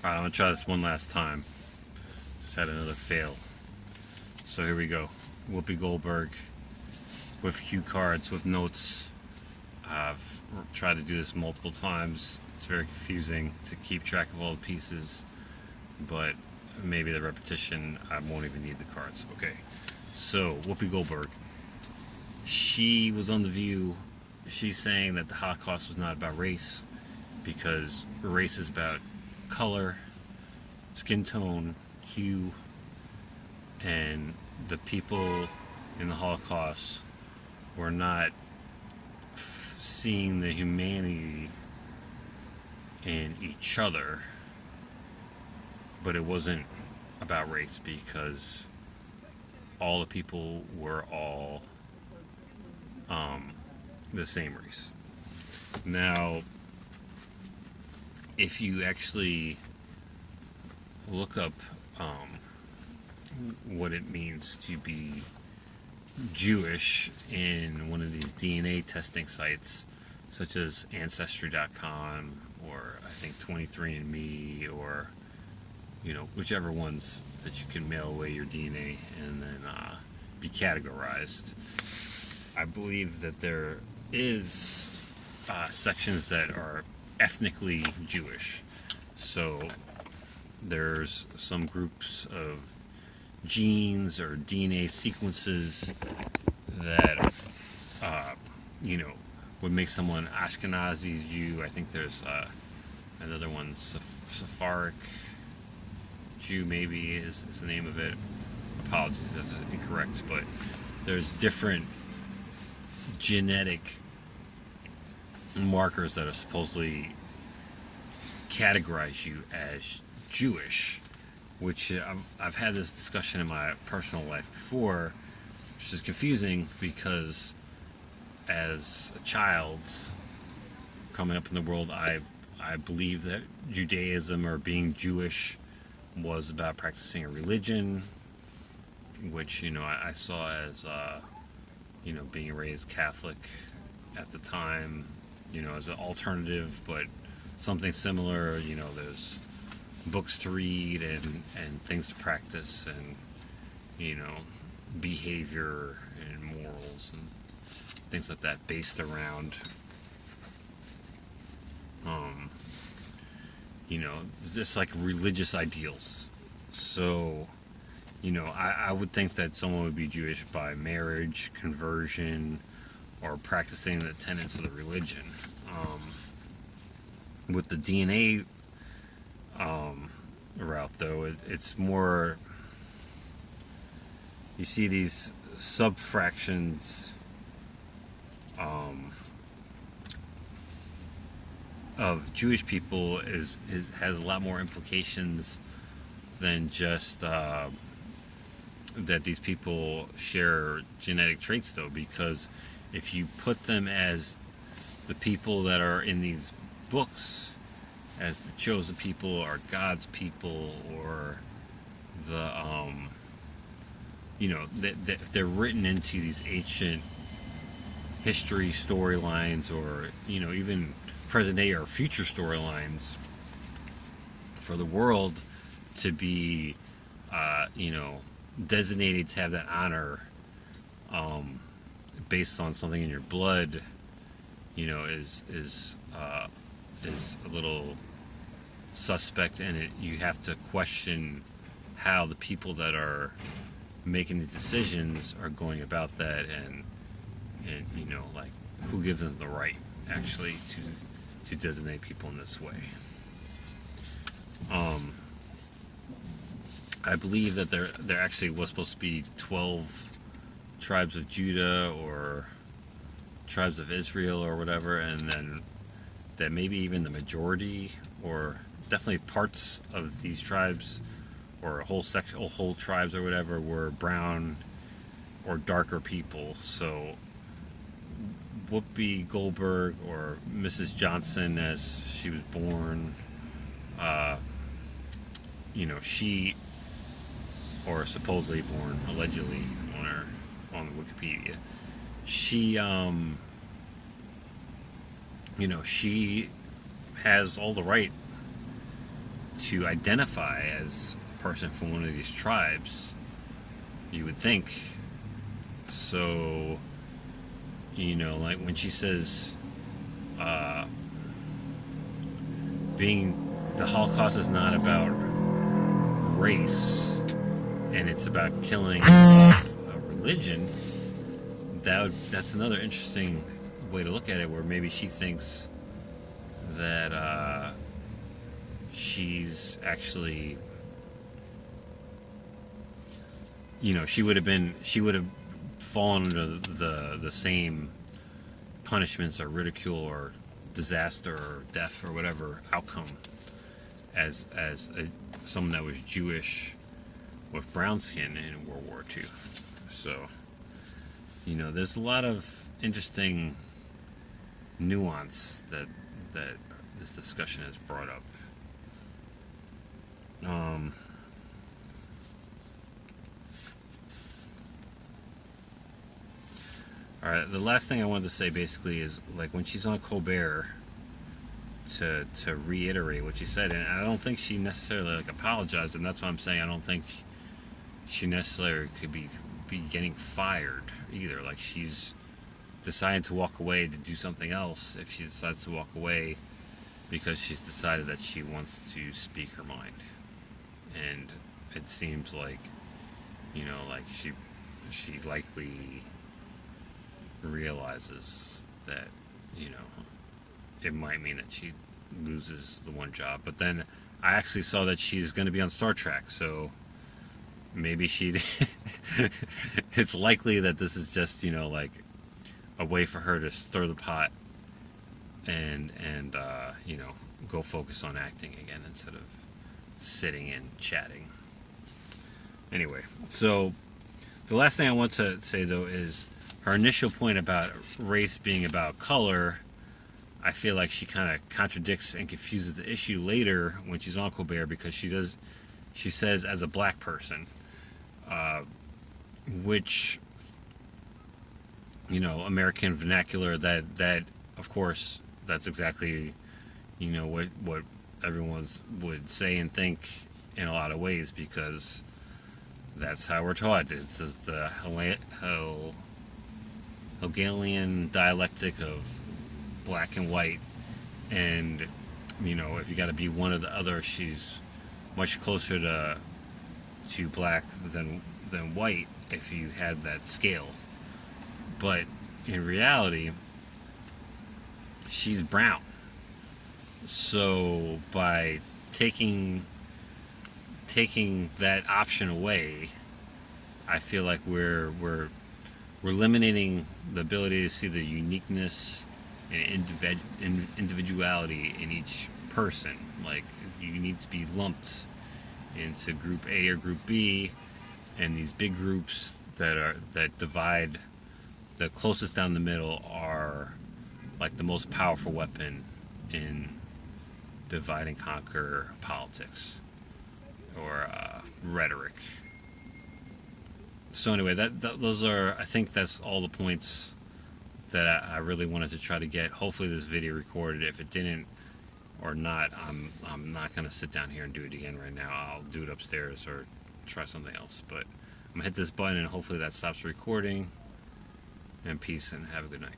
Alright, I'm gonna try this one last time. Just had another fail. So here we go. Whoopi Goldberg with cue cards, with notes. I've tried to do this multiple times. It's very confusing to keep track of all the pieces, but maybe the repetition, I won't even need the cards. Okay, so Whoopi Goldberg, she was on The View. She's saying that the Holocaust was not about race, because race is about color, skin tone, hue, and the people in the Holocaust were not seeing the humanity in each other, but it wasn't about race, because all the people were all the same race. Now, if you actually look up what it means to be Jewish in one of these DNA testing sites, such as Ancestry.com, or I think 23andMe, or whichever ones that you can mail away your DNA and then be categorized. I believe that there is sections that are ethnically Jewish. So there's some groups of genes or DNA sequences that would make someone Ashkenazi Jew. I think there's another one, Sephardic Jew, maybe is the name of it. Apologies, that's incorrect, but there's different genetic markers that are supposedly categorize you as Jewish, which I've had this discussion in my personal life before, which is confusing, because as a child coming up in the world, I believe that Judaism, or being Jewish, was about practicing a religion, which I saw as being raised Catholic at the time, as an alternative, but something similar. There's books to read and things to practice, and behavior and morals and things like that, based around just like religious ideals. So I would think that someone would be Jewish by marriage, conversion, or practicing the tenets of the religion. With the DNA route, though, it's more, you see these subfractions of Jewish people has a lot more implications than just that these people share genetic traits, though, because if you put them as the people that are in these books, as the chosen people, or God's people, or the they're written into these ancient history storylines, or even present day or future storylines for the world to be designated to have that honor based on something in your blood, is a little suspect, and you have to question how the people that are making the decisions are going about that, and like, who gives them the right actually to designate people in this way. I believe that there actually was supposed to be 12 tribes of Judah, or tribes of Israel, or whatever, and then that maybe even the majority, or definitely parts of these tribes, or a whole section, or whole tribes or whatever, were brown or darker people. So Whoopi Goldberg, or Mrs. Johnson as she was born, she, or supposedly born, allegedly, on Wikipedia, she she has all the right to identify as a person from one of these tribes, you would think. So, you know, like when she says, the Holocaust is not about race, and it's about killing a religion, that's another interesting way to look at it, where maybe she thinks that she's actually, you know, she would have fallen under the same punishments or ridicule or disaster or death or whatever outcome as someone that was Jewish with brown skin in World War II. So, you know, there's a lot of interesting nuance that this discussion has brought up. All right, the last thing I wanted to say basically is, like, when she's on Colbert, to reiterate what she said, and I don't think she necessarily like apologized, and that's what I'm saying. I don't think she necessarily could be getting fired either. Like, she's decided to walk away to do something else. If she decides to walk away because she's decided that she wants to speak her mind, and it seems like, you know, like she likely realizes that, you know, it might mean that she loses the one job. But then I actually saw that she's going to be on Star Trek, so maybe it's likely that this is just, you know, like a way for her to stir the pot and you know, go focus on acting again instead of sitting and chatting. Anyway, so the last thing I want to say, though, is her initial point about race being about color. I feel like she kind of contradicts and confuses the issue later when she's on Colbert, because she says as a black person, which, you know, American vernacular, that of course that's exactly, you know, what everyone would say and think in a lot of ways, because that's how we're taught. It's just the Hegelian dialectic of black and white, and, you know, if you got to be one or the other, she's much closer to black than white if you had that scale. But in reality, she's brown. So by taking that option away, I feel like we're eliminating the ability to see the uniqueness and individuality in each person. Like, you need to be lumped into group A or group B, and these big groups that divide, the closest down the middle, are like the most powerful weapon in divide and conquer politics or rhetoric. So anyway, those are, I think that's all the points that I really wanted to try to get. Hopefully this video recorded. If it didn't or not, I'm not going to sit down here and do it again right now. I'll do it upstairs or try something else. But I'm going to hit this button and hopefully that stops recording. And peace, and have a good night.